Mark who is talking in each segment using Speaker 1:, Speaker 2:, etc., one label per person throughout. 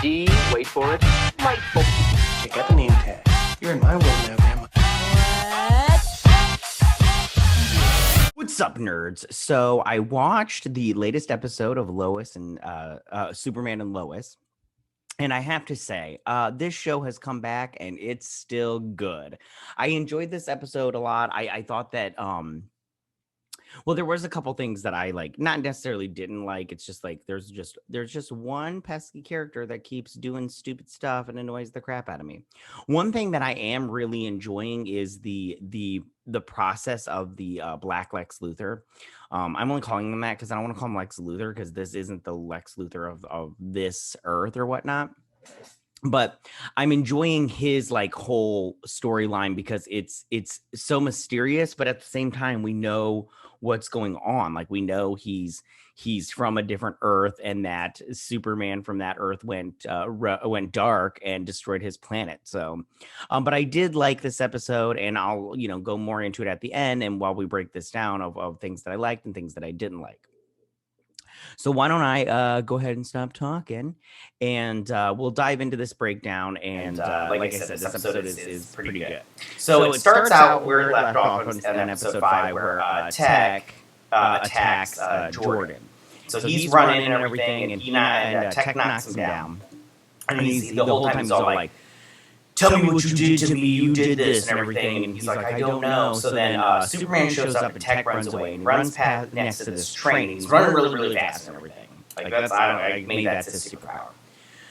Speaker 1: D, wait for it, delightful.
Speaker 2: Check out the name tag. You're in my world now, Grandma.
Speaker 3: What's up, nerds? So I watched the latest episode of Lois and Superman and Lois, and I have to say, this show has come back and it's still good. I enjoyed this episode a lot. I thought that well, there was a couple things that I like, not necessarily didn't like. It's just like there's just one pesky character that keeps doing stupid stuff and annoys the crap out of me. One thing that I am really enjoying is the process of the Black Lex Luthor. I'm only calling him that because I don't want to call him Lex Luthor because this isn't the Lex Luthor of this Earth or whatnot. But I'm enjoying his like whole storyline because it's so mysterious, but at the same time we know what's going on. Like we know he's from a different Earth, and that Superman from that Earth went dark and destroyed his planet. So, but I did like this episode, and I'll go more into it at the end, and while we break this down of things that I liked and things that I didn't like. So why don't I go ahead and stop talking, and we'll dive into this breakdown. And like I said, this episode is pretty good. So it starts out where it left off on episode 5, where Tech attacks Jordan. So he's running and everything, and Tech knocks him down. And he's the whole time he's all like, "Tell me what you did to me. You did this and everything." And he's like, "I don't know." So then Superman shows up and Tech runs away and runs past next to this train. He's running really, really fast and everything. Like that's I maybe that's his superpower.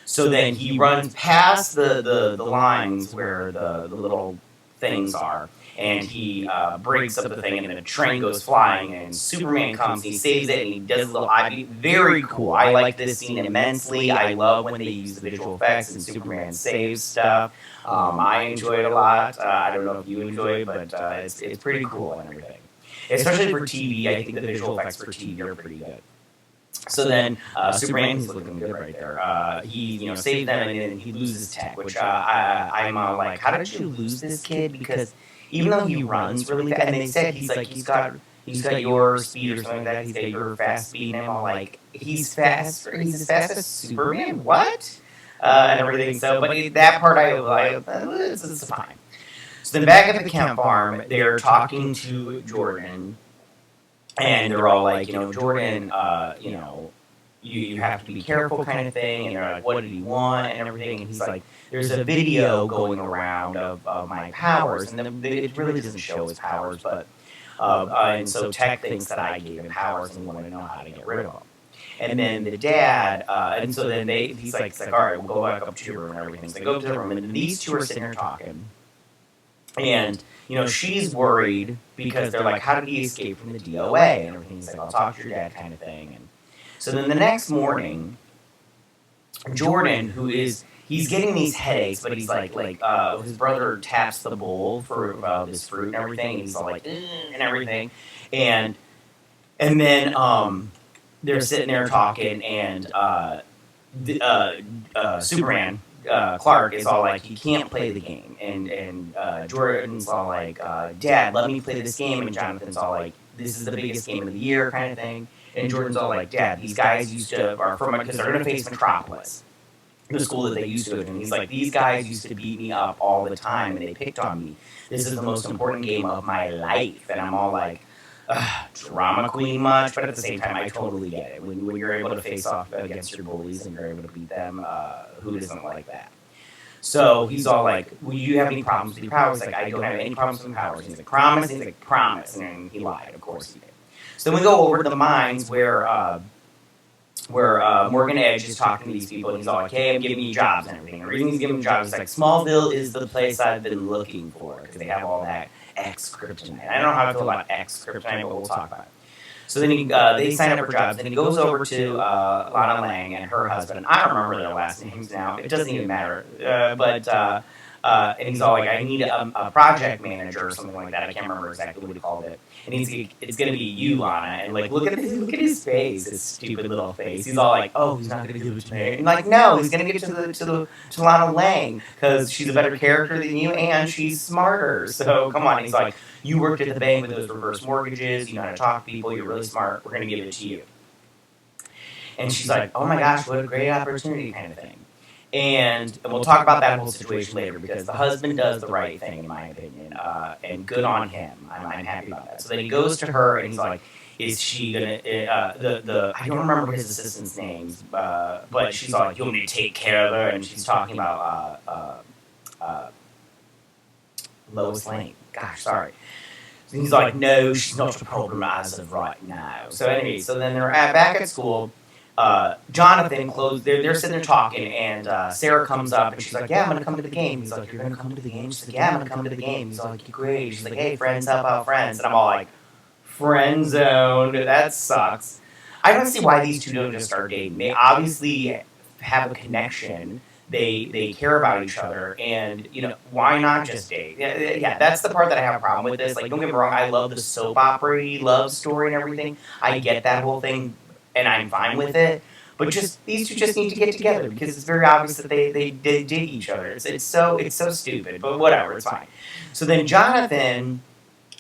Speaker 3: So then he runs past the lines where the little things are, and he breaks up the thing, and then a train goes flying, and Superman comes, he saves it, and he does a little very cool. I like this scene immensely. I love when they use the visual effects and Superman saves stuff. I enjoy it a lot. I don't know if you enjoy it, but it's pretty cool and everything. Especially for TV, I think the visual effects for TV are pretty good. So then Superman, he's looking good right there. He saves them, and then he loses Tech, which I'm like, how did you lose this kid? Because even though he runs really fast, and they said he's got your speed or something like that, he's got your fast speed, and I'm all like, he's as fast as Superman? What? And everything. So, but that part this is fine. So then back at the camp farm, they're talking to Jordan. And they're all like, Jordan, you have to be careful kind of thing. And they're like, what did he want and everything? And he's like, there's a video going around of my powers. And it really doesn't show his powers, but and so Tech thinks that I gave him powers and wanted to know how to get rid of them. And then the dad, and so then he's like, all right, we'll go back up to your room and everything. So they go up to the room, and then these two are sitting there talking. And, she's worried because they're like, how did he escape from the DOA? And everything. He's like, I'll talk to your dad kind of thing. And so then the next morning, Jordan, he's getting these headaches, but he's like his brother taps the bowl for this fruit and everything. And he's all like, and everything. And then they're sitting there talking, and Superman, Clark is all like, he can't play the game, and Jordan's all like, Dad, let me play this game, and Jonathan's all like, this is the biggest game of the year kind of thing, and Jordan's all like, Dad, these guys are from, because they're going to face Metropolis, the school that they used to, and he's like, these guys used to beat me up all the time, and they picked on me. This is the most important game of my life. And I'm all like, drama queen much, but at the same time, I totally get it. When you're able to face off against your bullies and you're able to beat them, who doesn't like that? So he's all like, well, you have any problems with your powers? He's like, I don't have any problems with my powers. He's like, promise? And he's like, promise. And then he lied. Of course he did. So then we go over to the mines where Morgan Edge is talking to these people, and he's all like, hey, I'm giving you jobs and everything. The reason he's giving them jobs is like, Smallville is the place I've been looking for, because they have all that X-Kryptonite. I don't know how I feel about X-Kryptonite, but we'll talk about it. So then they sign up for jobs, and he goes over to Lana Lang and her husband. I don't remember their last names now. It doesn't even matter. And he's all like, I need a project manager or something like that. I can't remember exactly what he called it. And he's like, it's going to be you, Lana. And like, look at his face, his stupid little face. He's all like, oh, he's not going to give it to me. And like, no, he's going to give it to Lana Lang, because she's a better character than you, and she's smarter. So come on. He's like, you worked at the bank with those reverse mortgages. You know how to talk to people. You're really smart. We're going to give it to you. And she's like, oh my gosh, what a great opportunity kind of thing. And we'll talk about that whole situation later because the husband does the right thing, in my opinion, and good on him. I'm happy about that. So then he goes to her and he's like, "Is she gonna?" The I don't remember his assistant's names, but she's like, "You want me to take care of her?" And she's talking about Lois Lane. Gosh, sorry. So he's like, "No, she's not a problem as of right now." So anyway, so then they're back at school. Jonathan closed. They're sitting there talking, and Sarah comes up and she's like, "Yeah, I'm gonna come to the game." He's like, "You're gonna come to the game?" She's like, "Yeah, I'm gonna come to the game." He's like, "Great." She's like, "Hey, friends help out friends," and I'm all like, "Friend zone. That sucks." I don't see why these two don't just start dating. They obviously have a connection. They care about each other, and why not just date? Yeah, that's the part that I have a problem with this. Like, don't get me wrong, I love the soap opera love story and everything. I get that whole thing, and I'm fine with it. But just these two just need to get together because it's very obvious that they dig each other. It's so stupid, but whatever, it's fine. So then Jonathan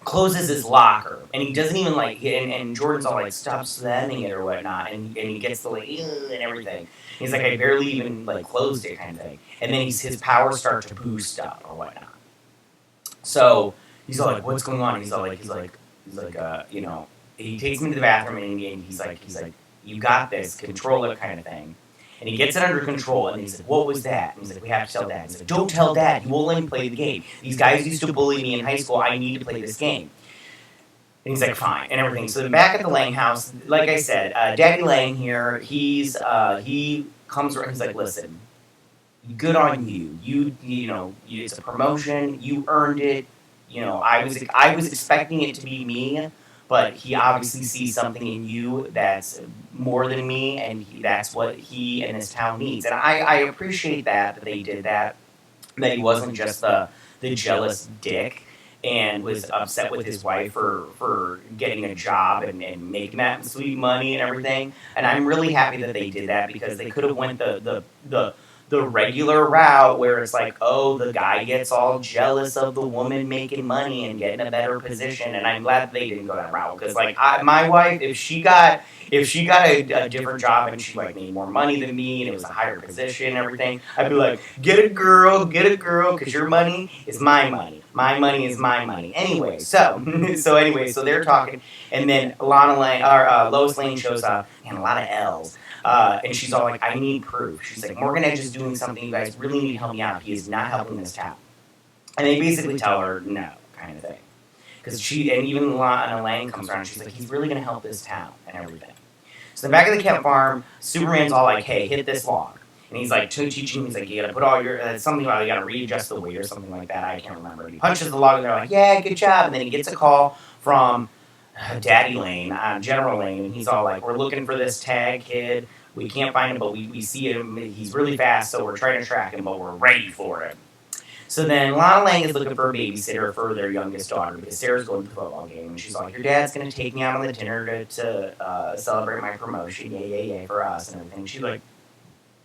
Speaker 3: closes his locker and he doesn't even like and Jordan's all like stop slamming it or whatnot and he gets the like "Ugh," and everything. He's like I barely even like closed it kind of thing. And then his powers start to boost up or whatnot. So he's all like, "What's going on?" And he's like, he takes me to the bathroom and he's like, "You got this, control it," kind of thing. And he gets it under control, and he's like, "What was that?" And he's like, "We have to tell Dad." He's like, "Don't tell Dad. He won't let me play the game. These guys used to bully me in high school. I need to play this game." And he's like, "Fine," and everything. So then back at the Lang house, like I said, Daddy Lang here, he comes around. He's like, "Listen, good on you. It's a promotion. You earned it. I was expecting it to be me, but he obviously sees something in you that's more than me, and that's what he and his town needs. And I appreciate that they did that. That he wasn't just the jealous dick." And was upset with his wife for getting a job and making that sweet money and everything. And I'm really happy that they did that because they could have went the regular route where it's like, oh, the guy gets all jealous of the woman making money and getting a better position. And I'm glad they didn't go that route because, like, my wife, if she got a different job and she like made more money than me and it was a higher position and everything, I'd be like, get a girl, because your money is my money. My money is my money. Anyway, so they're talking, and then Lois Lane shows up, and a lot of L's. And she's all like, "I need proof." She's like, "Morgan Edge is doing something. You guys really need to help me out. He is not helping this town." And they basically tell her no, kind of thing. And even Lana Lang comes around and she's like, "He's really going to help this town and everything." So the back of the camp farm, Superman's all like, "Hey, hit this log." And he's like, teaching him, he's like, "You got to put all your, something about you got to readjust the weight or something like that. I can't remember. And he punches the log and they're like, "Yeah, good job." And then he gets a call from Daddy Lane, General Lane, and he's all like, "We're looking for this tag kid. We can't find him, but we see him. He's really fast, so we're trying to track him, but we're ready for him." So then Lana Lang is looking for a babysitter for their youngest daughter because Sarah's going to the football game. And she's like, "Your dad's going to take me out on the dinner to celebrate my promotion. Yay, for us and everything." She's like,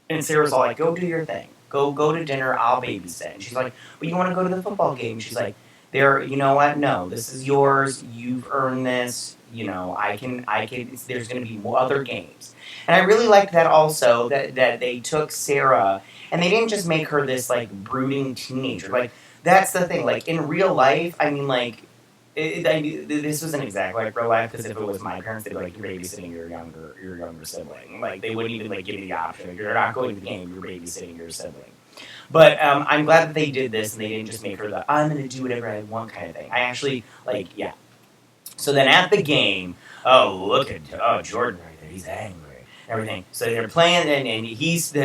Speaker 3: and Sarah's all like, "Go do your thing. Go to dinner. I'll babysit." And she's like, "But you want to go to the football game?" She's like, you know what? No, this is yours. You've earned this. I can, there's going to be more other games. And I really liked that also, that they took Sarah, and they didn't just make her this, like, brooding teenager. Like, that's the thing. Like, in real life, I mean, like, this wasn't exactly like real life, because if it was my parents, they'd be like, "You're babysitting your younger sibling." Like, they wouldn't even, like, give you the option. Like, you're not going to the game, you're babysitting your sibling. But I'm glad that they did this, and they didn't just make her the "I'm going to do whatever I want" kind of thing. I actually, like, yeah. So then at the game, look at Jordan right there. He's angry. Everything. So they're playing, and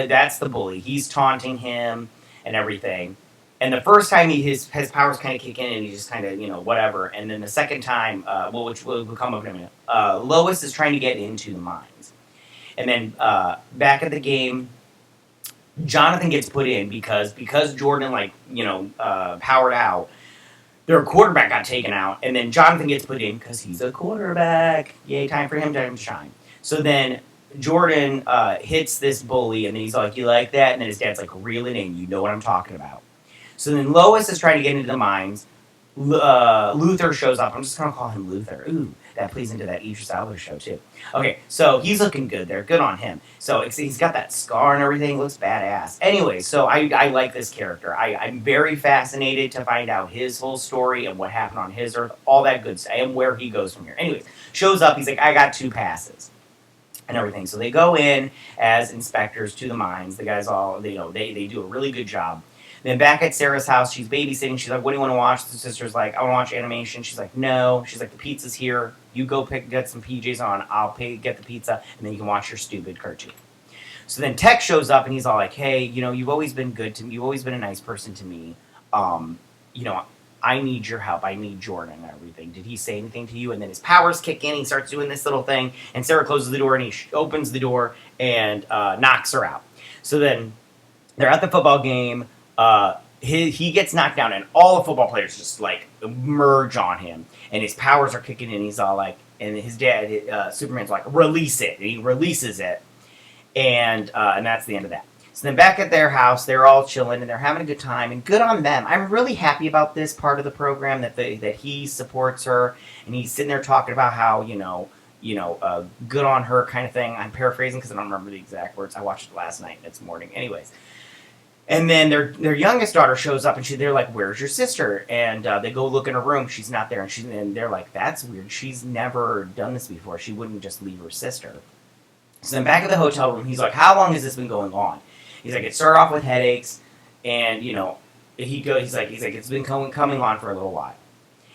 Speaker 3: that's the bully. He's taunting him and everything. And the first time his powers kind of kick in, and he just kind of, whatever. And then the second time, which will come up in a minute, Lois is trying to get into the mines. And then back at the game, Jonathan gets put in because Jordan, like, powered out. Their quarterback got taken out, and then Jonathan gets put in because he's a quarterback. Yay, time for him to shine. So then Jordan hits this bully, and then he's like, "You like that?" And then his dad's like, "Reel it in. You know what I'm talking about." So then Lois is trying to get into the mines. Luther shows up. I'm just going to call him Luther. Ooh. that plays into that Idris Elba show too. Okay, so he's looking good there. Good on him. So he's got that scar and everything. Looks badass. Anyway, so I like this character. I'm very fascinated to find out his whole story and what happened on his Earth, all that good stuff, and where he goes from here. Anyways, shows up. He's like, I got 2 passes. And everything. So they go in as inspectors to the mines. The guys all, they do a really good job. Then back at Sarah's house, she's babysitting. She's like, what do you want to watch? The sister's like, I want to watch animation. She's like, no. She's like, the pizza's here. You go get some PJs on. I'll get the pizza, and then you can watch your stupid cartoon. So then Tech shows up, and he's all like, hey, you've always been good to me. You've always been a nice person to me. I need your help. I need Jordan and everything. Did he say anything to you? And then his powers kick in. He starts doing this little thing. And Sarah closes the door, and he opens the door and knocks her out. So then they're at the football game. He gets knocked down, and all the football players just, like, merge on him. And his powers are kicking in. He's all like, and his dad, Superman's like, release it. And he releases it. And that's the end of that. So then back at their house, they're all chilling and they're having a good time, and good on them. I'm really happy about this part of the program that he supports her, and he's sitting there talking about how good on her kind of thing. I'm paraphrasing because I don't remember the exact words. I watched it last night. It's morning, anyways. And then their youngest daughter shows up, and they're like, "Where's your sister?" And they go look in her room. She's not there, and they're like, "That's weird. She's never done this before. She wouldn't just leave her sister." So then back at the hotel room, he's like, "How long has this been going on?" He's like, it started off with headaches, and he's like, it's been coming on for a little while.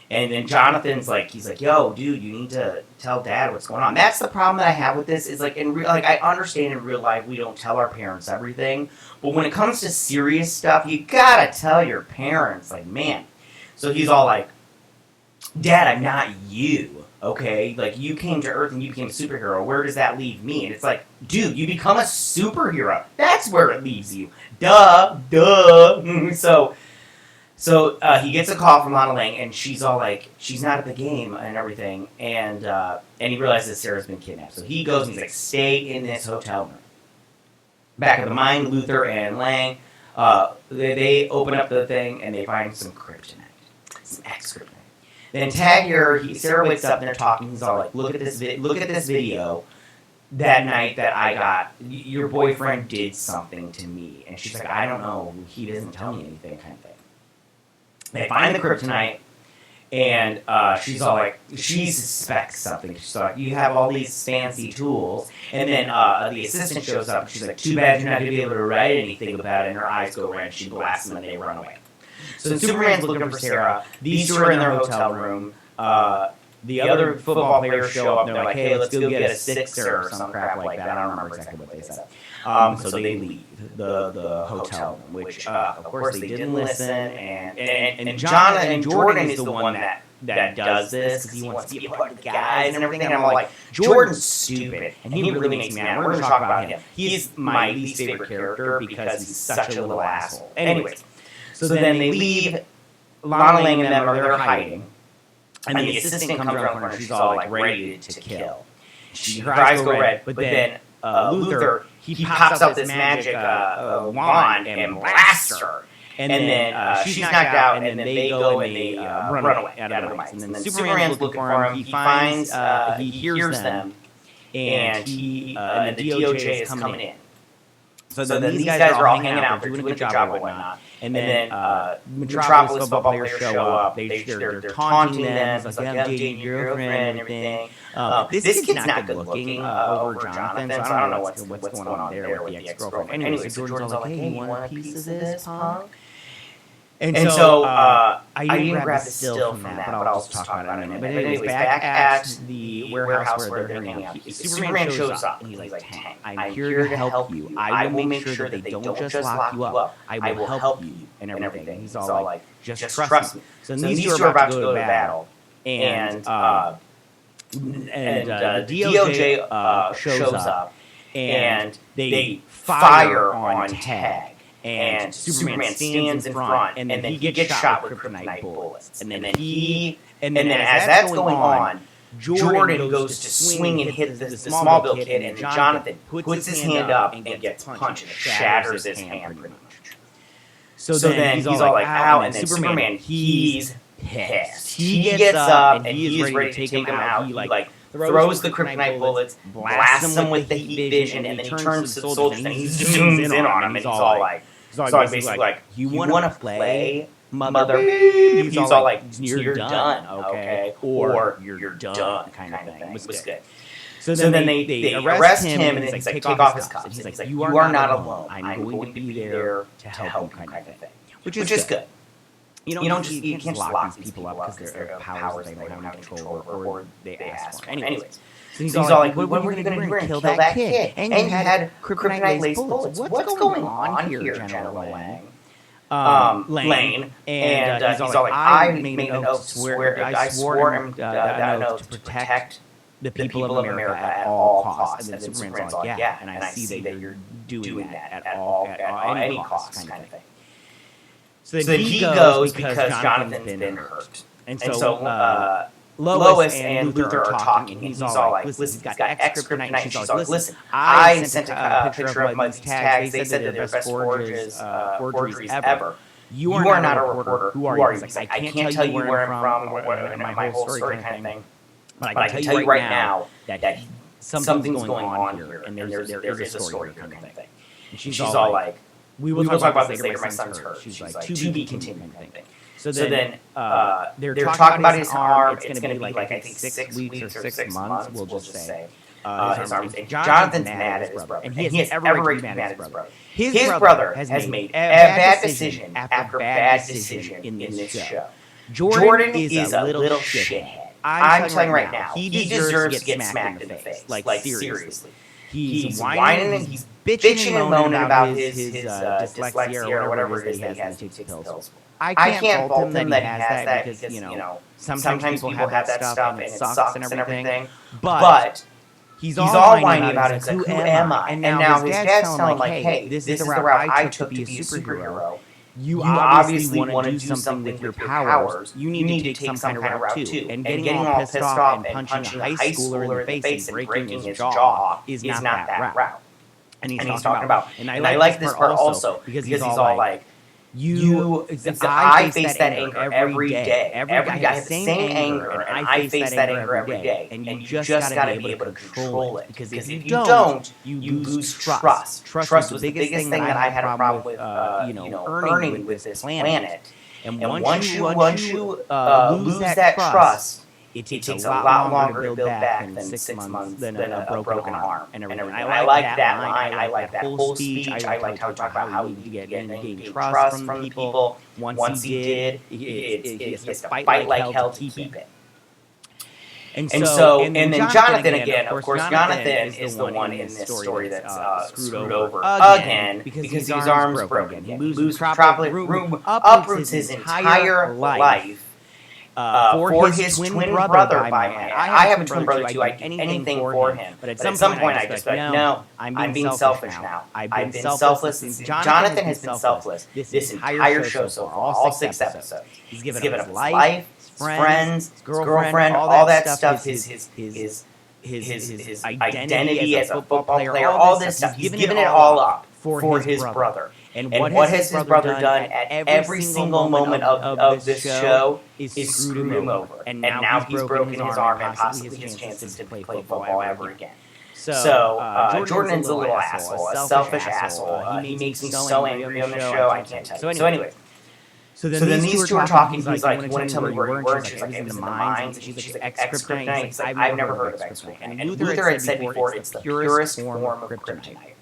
Speaker 3: And then Jonathan's like, he's like, yo, dude, you need to tell Dad what's going on. That's the problem that I have with this, is like, I understand in real life we don't tell our parents everything, but when it comes to serious stuff, you gotta tell your parents, like, man. So he's all like, Dad, I'm not you. Okay, like, you came to Earth and you became a superhero. Where does that leave me? And it's like, dude, you become a superhero. That's where it leaves you. Duh. So he gets a call from Lana Lang, and she's all like, she's not at the game and everything. And he realizes Sarah's been kidnapped. So he goes and he's like, stay in this hotel room. Back at the mine, Luther and Lang, they open up the thing and they find some kryptonite, some X-kryptonite. Then Sarah wakes up and they're talking. He's all like, look at this video that night that I got. Your boyfriend did something to me. And she's like, I don't know. He doesn't tell me anything, kind of thing. They find the kryptonite, and she's all like, she suspects something. She's like, you have all these fancy tools. And then the assistant shows up. And she's like, too bad you're not going to be able to write anything about it. And her eyes go red. She blasts them and they run away. So Superman's looking for Sarah. These two are in their hotel room. The other football players show up. And they're like, hey, let's go get a sixer or some crap like that. I don't remember exactly what they said. So they leave the hotel room, which, of course, they didn't listen. And Jordan is the one that does this because he wants to be a part of the guys and everything. And I'm like, Jordan's stupid, and he really makes me mad. We're going to talk about him. He's my least favorite character because he's such a little asshole. Anyways. So then they leave. Lana Lang and them they're hiding. And the assistant comes around the corner. She's all like ready to kill. Her eyes go red. But then Luther, he pops out this magic wand and blasts her. And then she's knocked out. And then they go and they run away out of the mines. And then Superman's looking for him. He hears them. And the DOJ is coming in. So then these guys are all hanging out. They're doing a good job and whatnot. And then Metropolis football players show up. They're taunting them. It's like, I'm dating your girlfriend and everything. This kid's not good looking over Jonathan, so I don't know what's going on there with the ex-girlfriend. Anyway, so Jordan's like, hey, you want a piece of this, punk? And so I didn't grab the still from that, but I'll just talk about it in a minute. But anyways, back at the warehouse where they're hanging out, Superman shows up, and he's like, Tank, I'm here to help you. I will make sure that they don't just lock you up. I will help you and everything. He's all like, just trust me. So these two are about to go to battle, and the DOJ shows up, and they fire on Tag. And Superman stands in front, and then he gets shot with kryptonite bullets. And then as that's going on, Jordan goes to swing and hit the Smallville kid, and Jonathan puts his hand up and gets punched, and it shatters his hand pretty much. So then he's all like, ow, and then Superman, he's pissed. He gets up and he is ready to take him out. He like throws the kryptonite bullets, blasts him with the heat vision, and then he turns to the soldiers and he zooms in on him, and he's all like, basically like, you want to play, mother beep? He's all like, you're done, okay? Or you're done, kind of thing. It was good. So then they arrest him, and he's like, take off his cuffs. And he's like, you are not alone. I'm going to be there to help you, kind of thing. Which is good. You can't just lock these people up because they're powers they don't have control or they ask for. Anyways. So he's all like, what are you going to do? We're going to kill that kid. And you had kryptonite-laced bullets. What's going on here, General Lane? And he's all like, I made an oath to swear, I swore an oath to protect the people of America at all costs. And then Superman's all, yeah, and I see that you're doing that at any cost, kind of thing. So then he goes because Jonathan's been hurt. And so Lois and Luther are talking, and he's all like, listen, he's got X kryptonite, and she's all like, listen, I sent a picture of these tags. They said that they're the best forgeries ever. You are not a reporter. Who are you? He's like, I can't tell you where I'm from or my whole story kind of thing. But I can tell you right now that something's going on here, and there is a story here, kind of thing. And she's all like, we will talk about this later. My son's hurt. She's like, to be continued, kind of thing. So then they're talking about his arm. It's going to be like, I think 6 weeks or 6 months, we'll just say. His arm. Jonathan's mad at his brother. And he has every right to be mad at his brother. His brother has made a bad decision after bad decision in this show. Jordan is a little shithead. I'm telling you right now, he deserves to get smacked in the face. Like, seriously. He's whining and he's bitching and moaning about his dyslexia or whatever it is that he has to take pills for. I can't fault him that he has that because, you know, sometimes people have that stuff and it sucks and everything. But he's all whining about it. It's like, who am I? And now his dad's telling him, like, hey, this is the route I took to be a superhero. You obviously want to do something with your powers. You need to take some kind of route too. And getting all pissed off and punching a high schooler in the face and breaking his jaw is not that route. And he's talking about, and I like this part also because he's all like, I face that anger every day. I have the same anger, and I face that anger every day. And you just got to be able to control it. Because if you don't, you lose trust. Trust was the biggest thing that I had a problem with, earning with this planet. And once you lose that trust, it takes a lot longer to build back than 6 months than a broken arm and everything. I like that line. I like that whole speech. I liked how he talked about how he gained trust from people. Once he did, he has to fight like hell to keep it. And then Jonathan again. Of course, Jonathan is the one in this story that's screwed over again because his arm's broken. He loses probably room, uproots his entire life. For his twin brother by my hand. I have a twin brother too. I'd do anything for him. But at some point I just like, no, I'm being selfish now. I've been selfless. Jonathan has been selfless this entire show so far, all 6 episodes. He's given up his life, his friends, his girlfriend, all that stuff, his identity as a football player, all this stuff. He's given it all up for his brother. And what has his brother done at every single moment of this show is screwed him over. And now he's broken his arm and possibly his chances to play football ever again. So Jordan's a little asshole, a selfish asshole. He makes me so angry on the show, I can't tell you. So anyways. So then these two are talking. He's like, you want to tell me where you were? And she's like, I was in the mines. She's like, X-kryptonite. He's like, I've never heard of X-kryptonite. And Luther had said before, it's the purest form of kryptonite.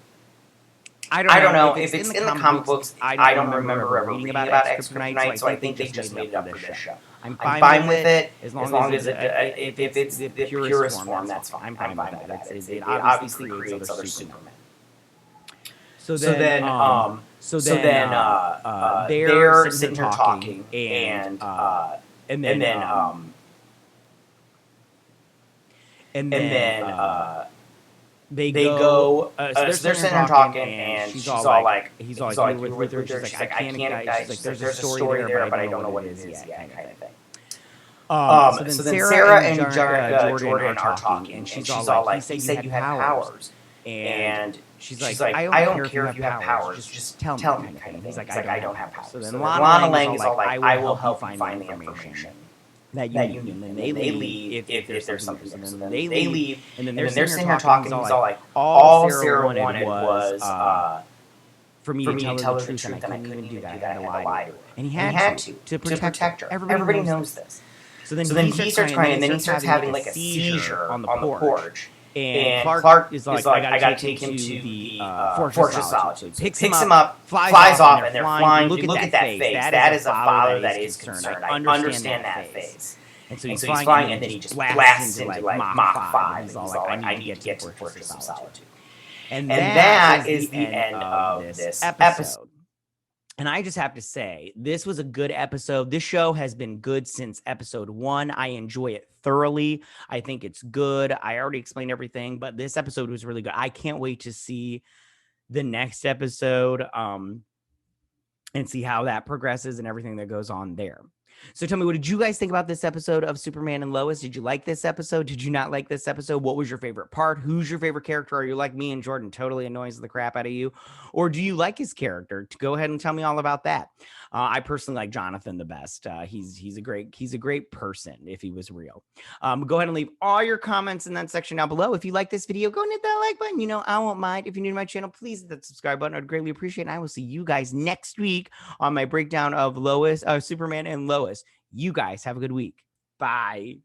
Speaker 3: I don't know if it's in the comic books. I don't remember ever reading about X-kryptonite, so I think they just made it up for this show. I'm fine with it as long as if it's the purest form, that's fine. I'm fine with that. It obviously creates other Supermen. So then they're sitting here talking, and then they go. They're sitting there talking, and she's all like, "He's all like, you're with her." She's like, "I can't." She's like, "There's a story there, but I don't know what it is yet," kind of thing. So then Sarah and Jordan are talking, and she's all like, "He said you have powers." And she's like, I don't care if you have powers. Just tell me. Kind of thing. He's like, I don't have powers. So then Lana Lang is all like, I will help you find the information that you need. And then they leave if there's something there. So then they leave. And then they're sitting here talking. He's all like, all Sarah wanted was for me to tell her the truth, and I couldn't even do that. I had to lie to her. And he had to protect her. Everybody knows this. So then he starts crying, and then he starts having like a seizure on the porch. And Clark is like, I gotta take him to the Fortress Solitude. So picks him up, flies off, and they're flying. Look at that face. That is a father that is concerned. I understand that face. And so he's flying, and then he just blasts into like Mach 5. He's all like, I need to get to Fortress Solitude. And that is the end of this episode. And I just have to say, this was a good episode. This show has been good since episode 1. I enjoy it thoroughly. I think it's good. I already explained everything, but this episode was really good. I can't wait to see the next episode and see how that progresses and everything that goes on there. So tell me, what did you guys think about this episode of Superman and Lois? Did you like this episode? Did you not like this episode? What was your favorite part? Who's your favorite character? Are you like me and Jordan, totally annoys the crap out of you? Or do you like his character? Go ahead and tell me all about that. I personally like Jonathan the best. He's a great person if he was real. Go ahead and leave all your comments in that section down below. If you like this video, go and hit that like button. I won't mind. If you're new to my channel, please hit that subscribe button. I'd greatly appreciate it. And I will see you guys next week on my breakdown of Superman and Lois. You guys have a good week. Bye.